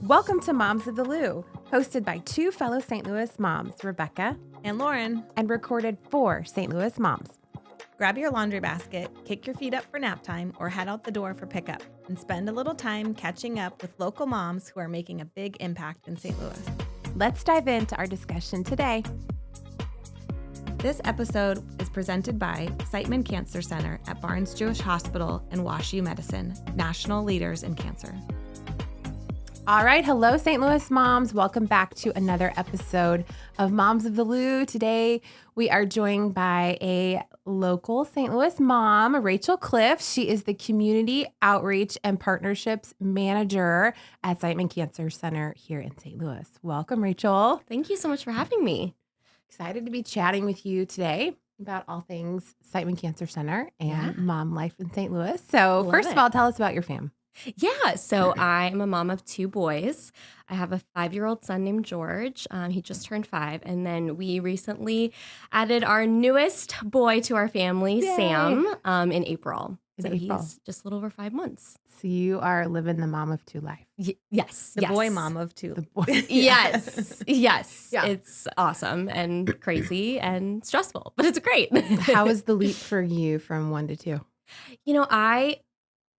Welcome to Moms of the Lou, hosted by two fellow St. Louis moms, Rebecca and Lauren, and recorded for St. Louis moms. Grab your laundry basket, kick your feet up for nap time, or head out the door for pickup, and spend a little time catching up with local moms who are making a big impact in St. Louis. Let's dive into our discussion today. This episode is presented by Siteman Cancer Center at Barnes-Jewish Hospital and WashU Medicine, national leaders in cancer. All right. Hello, St. Louis moms. Welcome back to another episode of Moms of the Lou. Today, we are joined by a local St. Louis mom, Rachel Cliffe. She is the Community Outreach and Partnerships Manager at Siteman Cancer Center here in St. Louis. Welcome, Rachel. Thank you so much for having me. Excited to be chatting with you today about all things Siteman Cancer Center and mom life in St. Louis. So first of all, tell us about your fam. Yeah, so I am a mom of two boys. I have a 5-year-old son named George. He just turned 5. And then we recently added our newest boy to our family, Yay. Sam, in April. He's just a little over 5 months. So you are living the mom of two life. Yes. The boy mom of two. The boy. Yes. Yes. Yeah. It's awesome and crazy and stressful, but it's great. How was the leap for you from 1 to 2? You know,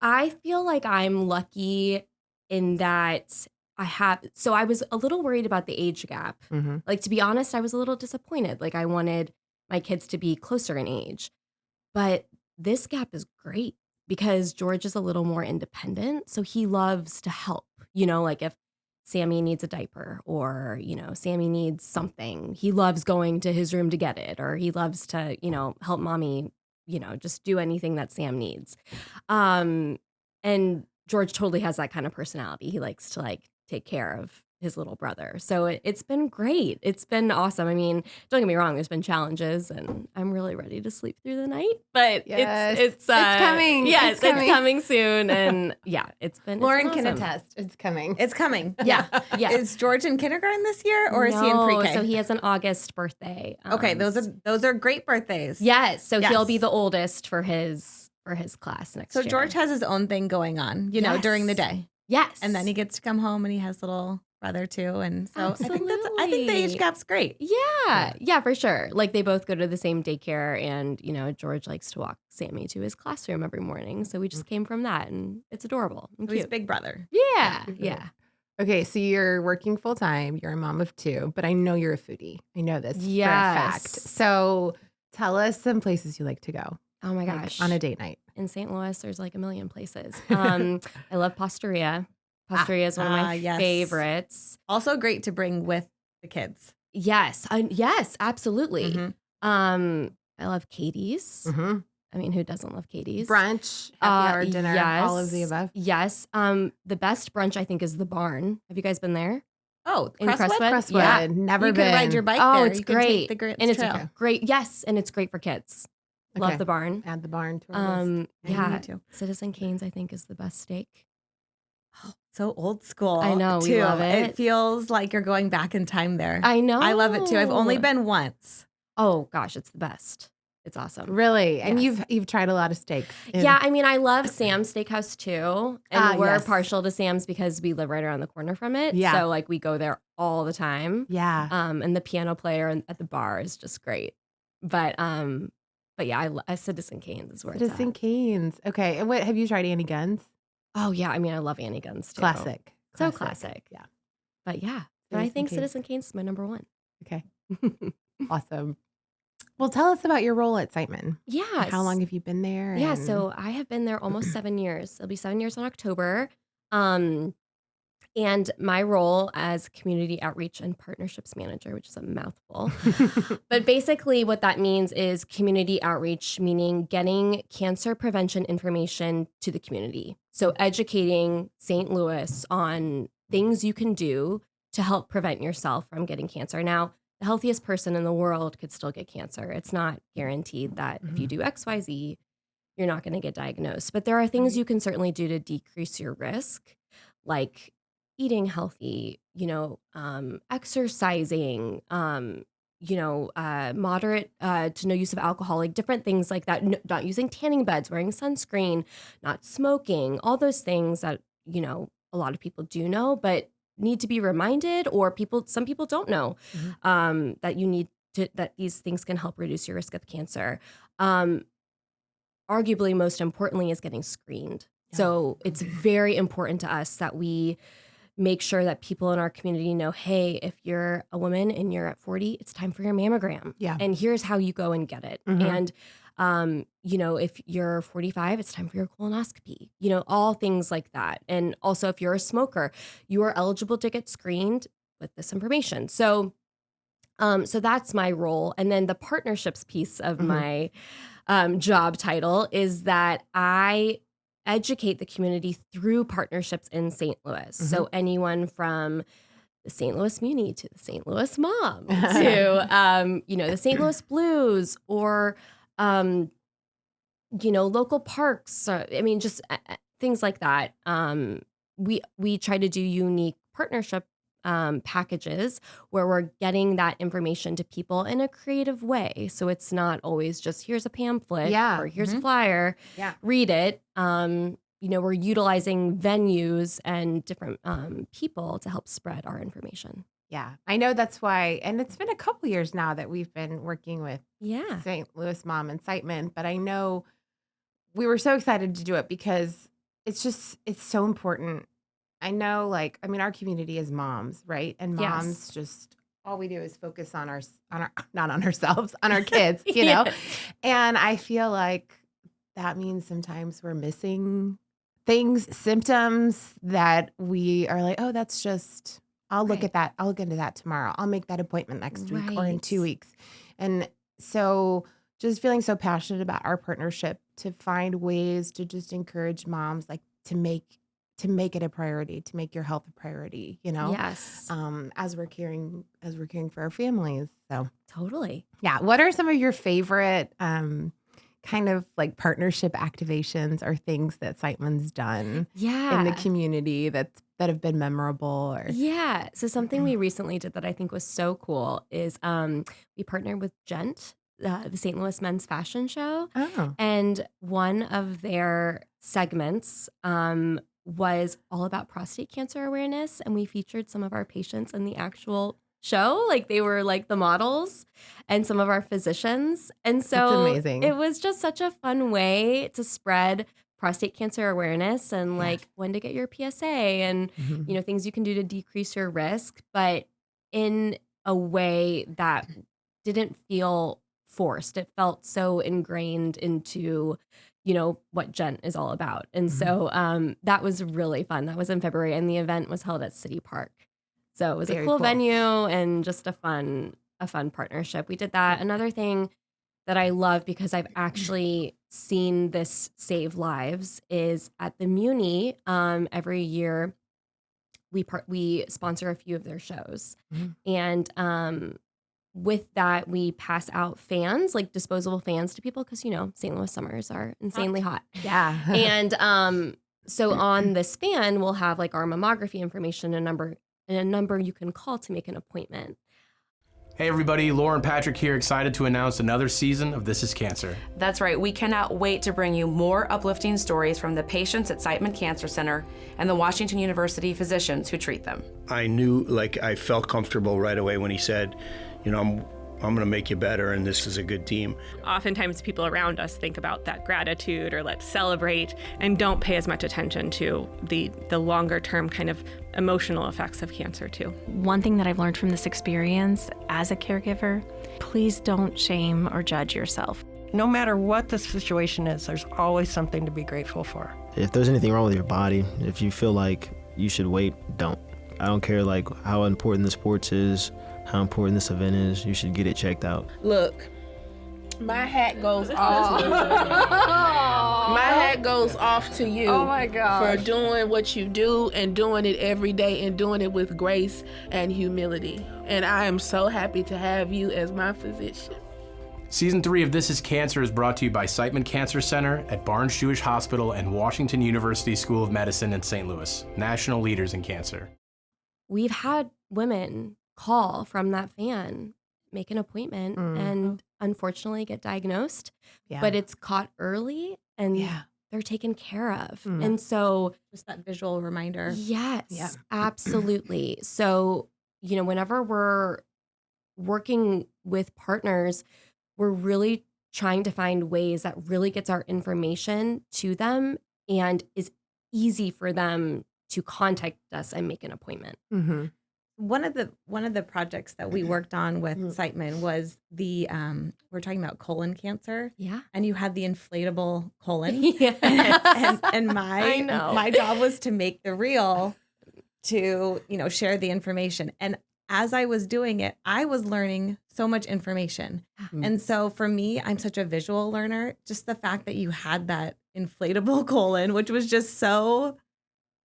I feel like I'm lucky in that I was a little worried about the age gap. Mm-hmm. Like, to be honest, I was a little disappointed. Like, I wanted my kids to be closer in age. But this gap is great because George is a little more independent. So he loves to help, like if Sammy needs a diaper or, Sammy needs something, he loves going to his room to get it, or he loves to, help mommy, just do anything that Sam needs. And George totally has that kind of personality. He likes to take care of his little brother. So it's been great. It's been awesome. I mean, don't get me wrong, there's been challenges and I'm really ready to sleep through the night, but Yes. it's coming. Yes, it's coming soon. And yeah, it's been Lauren awesome. can attest. It's coming. It's coming. Yeah. Yeah. Is George in kindergarten this year or is he in pre-K? So he has an August birthday. Okay, those are great birthdays. Yes. So Yes. he'll be the oldest for his class next year. So George has his own thing going on, Yes. during the day. Yes. And then he gets to come home and he has little brother too. And so I think the Absolutely. age gap's great. Yeah, for sure. Like, they both go to the same daycare, and George likes to walk Sammy to his classroom every morning. So we just came from that, and it's adorable and So he's cute. big brother. Yeah. Okay, so you're working full time. You're a mom of 2, but I know you're a foodie. I know this for a Yes. fact. So tell us some places you like to go. Oh my like, gosh. on a date night. In St. Louis, there's like a million places. I love Pastaria. Pastaria is one of my yes. favorites. Also great to bring with the kids. Yes, absolutely. Mhm. I love Katie's. Mm-hmm. I mean, who doesn't love Katie's? Brunch, happy hour, dinner, all of the yes, above. Yes. The best brunch, I think, is the Barn. Have you guys been there? Oh, In Crestwood? Crestwood? Crestwood, Yeah. never You been. can ride your bike Oh, there. it's You can take great. the Grants And it's Trail. great. Yes, and it's great for kids. Okay. Love the Barn. Add the barn to our list. Yeah. Me too. Citizen Kane's, I think, is the best steak. So old school. I know, we too. love it. It feels like you're going back in time there. I know. I love it too. I've only been once. Oh gosh, it's the best. It's awesome. Really? And Yes. you've tried a lot of steaks. Yeah, I mean, I love Sam's Steakhouse too, and we're yes. partial to Sam's because we live right around the corner from it. Yeah. So we go there all the time. Yeah. And the piano player at the bar is just great. But yeah, Citizen Kane's is where Citizen it's at. Cane's. Okay. And what have you tried Annie Gunn's? Oh yeah, I mean, I love Annie Gunn's too. Classic. So classic. Yeah. But yeah, but I Citizen think Kane's. Citizen Kane's is my number one. Okay. Awesome. Well, tell us about your role at Siteman. Yeah. How long have you been there? Yeah, and- so I have been there almost 7 years. It'll be 7 years in October. And my role as Community Outreach and Partnerships Manager, which is a mouthful. But basically what that means is community outreach, meaning getting cancer prevention information to the community. So educating St. Louis on things you can do to help prevent yourself from getting cancer. Now, the healthiest person in the world could still get cancer. It's not guaranteed that if you do XYZ, you're not going to get diagnosed. But there are things you can certainly do to decrease your risk, like eating healthy, exercising, moderate to no use of alcohol, like different things like that, not using tanning beds, wearing sunscreen, not smoking, all those things that, a lot of people do know, but need to be reminded, or some people don't know that these things can help reduce your risk of cancer. Arguably, most importantly, is getting screened. Yeah. So it's very important to us that we make sure that people in our community know, hey, if you're a woman and you're at 40, it's time for your mammogram. Yeah. And here's how you go and get it. And, if you're 45, it's time for your colonoscopy, all things like that. And also, if you're a smoker, you are eligible to get screened with this information. So that's my role. And then the partnerships piece of my job title is that I educate the community through partnerships in St. Louis. So anyone from the St. Louis Muni to the St. Louis Mom to, the St. Louis Blues or, local parks. Just things like that. We try to do unique partnership packages where we're getting that information to people in a creative way. So it's not always just here's a pamphlet or here's a flyer, read it. We're utilizing venues and different people to help spread our information. Yeah, I know that's why. And it's been a couple years now that we've been working with St. Louis Mom and Siteman. But I know we were so excited to do it because it's so important. I know, our community is moms, right? And moms just, all we do is focus on not on ourselves, on our kids, know? And I feel like that means sometimes we're missing things, symptoms that we are like, oh, that's just, I'll look at that. I'll look into that tomorrow. I'll make that appointment next week or in 2 weeks. And so just feeling so passionate about our partnership to find ways to just encourage moms, to make it a priority, to make your health a priority, Yes. As we're caring for our families. So totally. Yeah. What are some of your favorite kind of partnership activations or things that Siteman's done in the community that have been memorable? So something we recently did that I think was so cool is we partnered with Gent, the St. Louis Men's Fashion Show. Oh. And one of their segments was all about prostate cancer awareness. And we featured some of our patients in the actual show. They were the models and some of our physicians. And so That's amazing. It was just such a fun way to spread prostate cancer awareness and when to get your PSA and, things you can do to decrease your risk, but in a way that didn't feel forced. It felt so ingrained into what Gent is all about. And so that was really fun. That was in February, and the event was held at City Park. So it was a cool venue and just a fun partnership. We did that. Another thing that I love, because I've actually seen this save lives, is at the Muni every year we sponsor a few of their shows. And with that, we pass out fans, disposable fans to people because, St. Louis summers are insanely hot. Yeah. And so on this fan, we'll have our mammography information, a number you can call to make an appointment. Hey everybody, Laura and Patrick here, excited to announce another season of This is Cancer. That's right, we cannot wait to bring you more uplifting stories from the patients at Siteman Cancer Center and the Washington University physicians who treat them. I knew, I felt comfortable right away when he said, I'm going to make you better, and this is a good team. Oftentimes people around us think about that gratitude or let's celebrate and don't pay as much attention to the longer term kind of emotional effects of cancer too. One thing that I've learned from this experience as a caregiver, please don't shame or judge yourself. No matter what the situation is, there's always something to be grateful for. If there's anything wrong with your body, if you feel like you should wait, don't. I don't care how important the sports is, how important this event is, you should get it checked out. Look, my hat goes off. My hat goes off to you. Oh my God. For doing what you do and doing it every day and doing it with grace and humility. And I am so happy to have you as my physician. Season 3 of This is Cancer is brought to you by Siteman Cancer Center at Barnes Jewish Hospital and Washington University School of Medicine in St. Louis, national leaders in cancer. We've had women call from that fan, make an appointment, and unfortunately get diagnosed. But it's caught early, and they're taken care of. And so Just that visual reminder. yes, absolutely. So, whenever we're working with partners, we're really trying to find ways that really gets our information to them and is easy for them to contact us and make an appointment. Mm-hmm. One of the projects that we worked on with Siteman was the we're talking about colon cancer. Yeah. And you had the inflatable colon. Yes. and my job was to make the reel to, share the information. And as I was doing it, I was learning so much information. And so for me, I'm such a visual learner. Just the fact that you had that inflatable colon, which was just so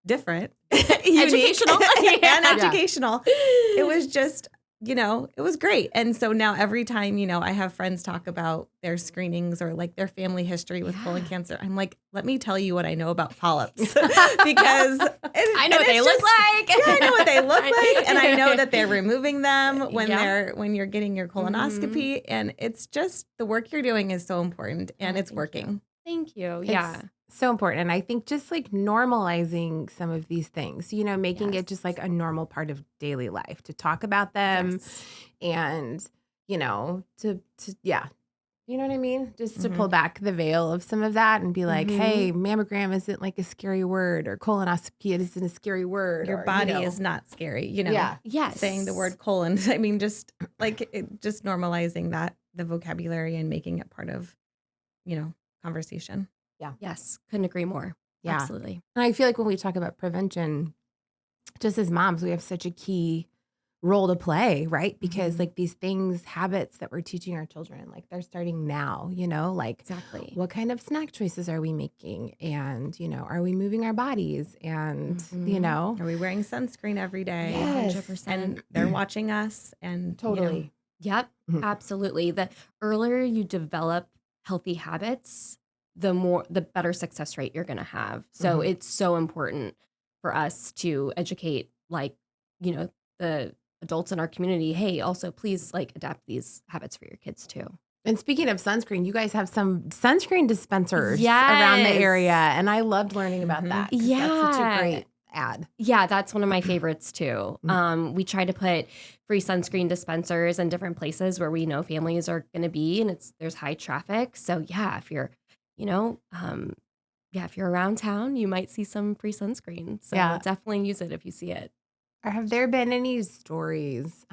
different, Educational. and educational. It was just, it was great. And so now every time, I have friends talk about their screenings or like their family history with colon cancer, I'm like, let me tell you what I know about polyps because I know what they look like. Yeah, I know what they look like. And I know that they're removing them when you're getting your colonoscopy. And it's just the work you're doing is so important and it's working. Thank you. It's so important. And I think just like normalizing some of these things, making it just like a normal part of daily life to talk about them and, to you know what I mean? Just to pull back the veil of some of that and be like, hey, mammogram isn't like a scary word or colonoscopy isn't a scary word. Your body is not scary, Yes. Saying the word colon. I mean, just just normalizing that, the vocabulary and making it part of, conversation. Yeah. Yes. Couldn't agree more. Yeah. Absolutely. And I feel like when we talk about prevention, just as moms, we have such a key role to play, right? Because like these things, habits that we're teaching our children, like they're starting now, like Exactly. what kind of snack choices are we making? And, are we moving our bodies? And, Are we wearing sunscreen every day? Yes. 100%. And they're watching us and Totally. Yep. Absolutely. The earlier you develop healthy habits, the better success rate you're going to have. So it's so important for us to educate, the adults in our community. Hey, also please adapt these habits for your kids too. And speaking of sunscreen, you guys have some sunscreen dispensers around the area. And I loved learning about that. 'Cause that's such a great ad. Yeah, that's one of my favorites too. We try to put free sunscreen dispensers in different places where we know families are going to be and there's high traffic. So yeah, if you're if you're around town, you might see some free sunscreen. So definitely use it if you see it. Or have there been any stories,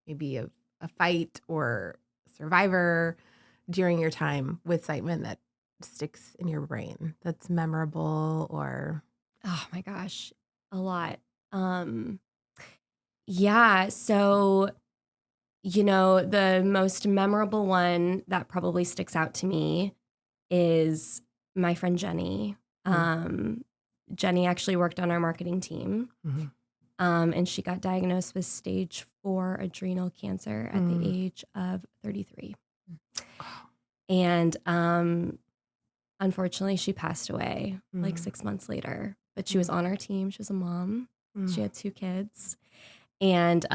maybe of a fight or survivor during your time with Siteman that sticks in your brain that's memorable or? Oh my gosh, a lot. Yeah, so the most memorable one that probably sticks out to me is my friend Jenny. Jenny actually worked on our marketing team. And she got diagnosed with stage 4 adrenal cancer at the age of 33. And unfortunately, she passed away 6 months later. But she was on our team. She was a mom. She had 2 kids. And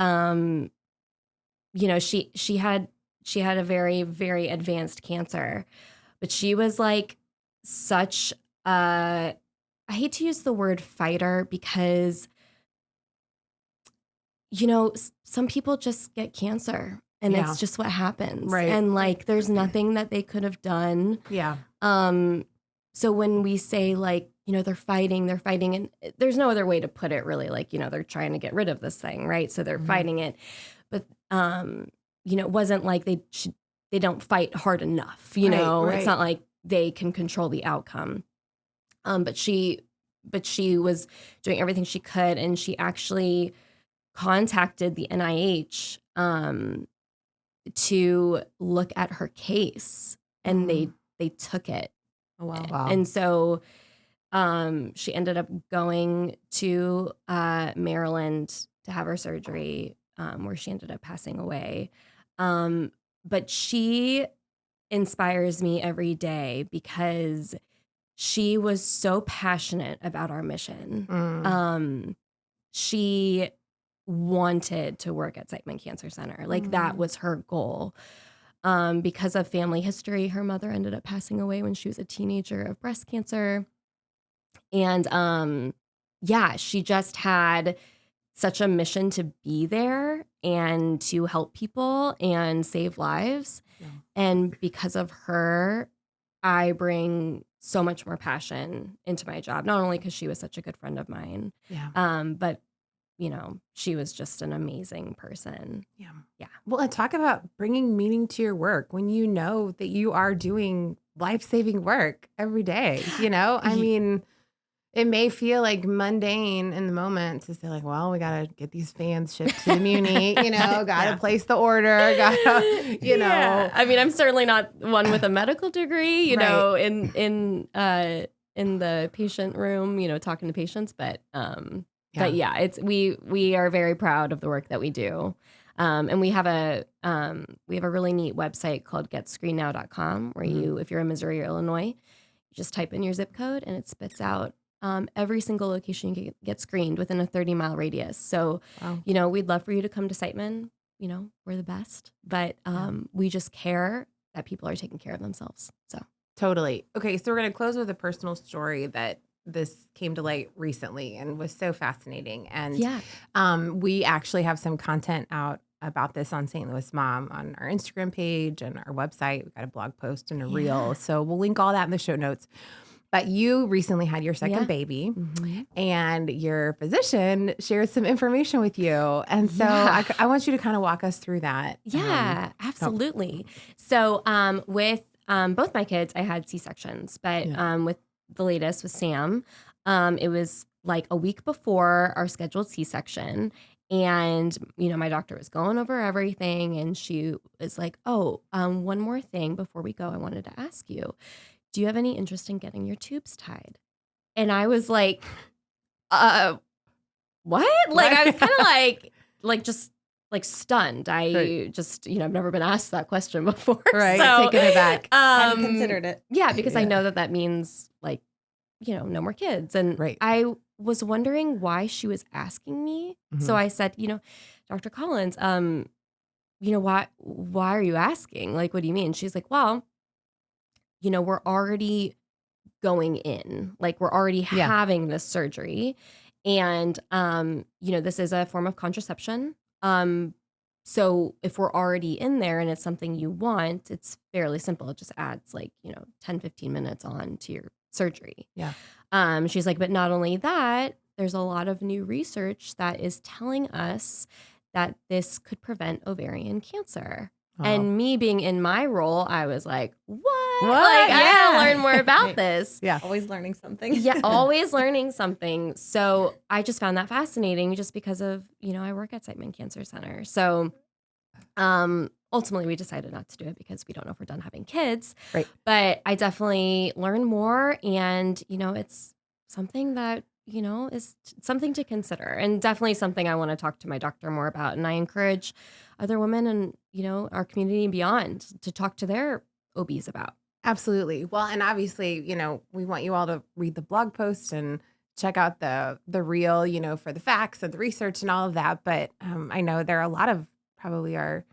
she had a very, very advanced cancer. But she was such a, I hate to use the word fighter because some people just get cancer and it's just what happens. Right. And there's nothing that they could have done. Yeah. So when we say they're fighting and there's no other way to put it really, they're trying to get rid of this thing. Right. So they're fighting it. But, it wasn't like they don't fight hard enough, Right. It's not like they can control the outcome. But she was doing everything she could. And she actually contacted the NIH to look at her case, and they took it. Oh, wow. And so she ended up going to Maryland to have her surgery, where she ended up passing away. But she inspires me every day because she was so passionate about our mission. She wanted to work at Siteman Cancer Center. That was her goal. Because of family history, her mother ended up passing away when she was a teenager of breast cancer. And she just had such a mission to be there and to help people and save lives. Yeah. And because of her, I bring so much more passion into my job, not only because she was such a good friend of mine, but she was just an amazing person. Yeah. Yeah. Well, and talk about bringing meaning to your work when you know that you are doing life-saving work every day, I mean, it may feel like mundane in the moment to say like, well, we got to get these fans shipped to the Muni, got to place the order, got to, Yeah. I mean, I'm certainly not one with a medical degree, Right. in the patient room, talking to patients, but it's we are very proud of the work that we do. And we have a really neat website called getscreenednow.com where if you're in Missouri or Illinois, you just type in your zip code and it spits out every single location you can get screened within a 30-mile radius. So, we'd love for you to come to Siteman. We're the best, but we just care that people are taking care of themselves. So totally. Okay, so we're going to close with a personal story that this came to light recently and was so fascinating. And we actually have some content out about this on St. Louis Mom on our Instagram page and our website. We've got a blog post and a reel. So we'll link all that in the show notes. But you recently had your second baby, and your physician shared some information with you. And so I want you to kind of walk us through that. Yeah, absolutely. So with both my kids, I had C-sections, but with the latest, with Sam, it was like a week before our scheduled C-section. And, my doctor was going over everything, and she was like, one more thing before we go, I wanted to ask you. Do you have any interest in getting your tubes tied? And I was like, what? Like, I was kind of just stunned. I just, I've never been asked that question before. Right. So, taken aback. Hadn't considered it. Yeah, because I know that means no more kids. And I was wondering why she was asking me. Mm-hmm. So I said, Dr. Collins, why are you asking? Like, what do you mean? She's like, well, we're already going in, like we're already having this surgery. And, this is a form of contraception. So if we're already in there and it's something you want, it's fairly simple. It just adds 10, 15 minutes on to your surgery. Yeah. She's like, but not only that, there's a lot of new research that is telling us that this could prevent ovarian cancer. Oh. And me being in my role, I was like, what? I gotta learn more about this. Yeah. Always learning something. Yeah, always learning something. So I just found that fascinating just because of, I work at Siteman Cancer Center. So ultimately we decided not to do it because we don't know if we're done having kids. Right. But I definitely learned more, and, it's something that, is something to consider, and definitely something I want to talk to my doctor more about. And I encourage other women and, our community and beyond to talk to their OBs about. Absolutely. Well, and obviously, we want you all to read the blog post and check out the reel, for the facts and the research and all of that. But I know there are a lot of probably our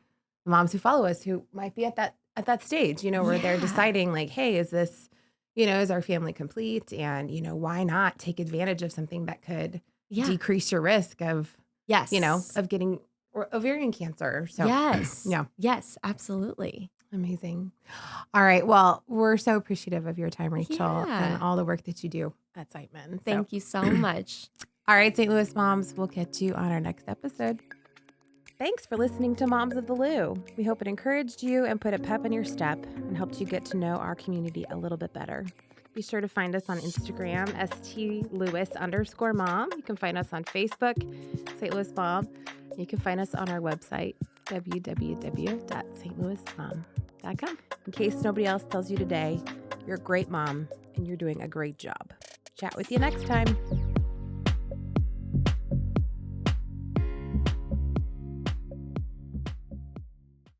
moms who follow us who might be at that stage, where they're deciding like, hey, is this, is our family complete? And, why not take advantage of something that could decrease your risk of, of getting ovarian cancer. So yes, absolutely. Amazing. All right. Well, we're so appreciative of your time, Rachel, and all the work that you do at Siteman. Thank you so much. All right, St. Louis moms, we'll catch you on our next episode. Thanks for listening to Moms of the Lou. We hope it encouraged you and put a pep in your step and helped you get to know our community a little bit better. Be sure to find us on Instagram, STLewis_mom. You can find us on Facebook, St. Louis Mom. You can find us on our website, www.stlouismom.com. In case nobody else tells you today, you're a great mom and you're doing a great job. Chat with you next time.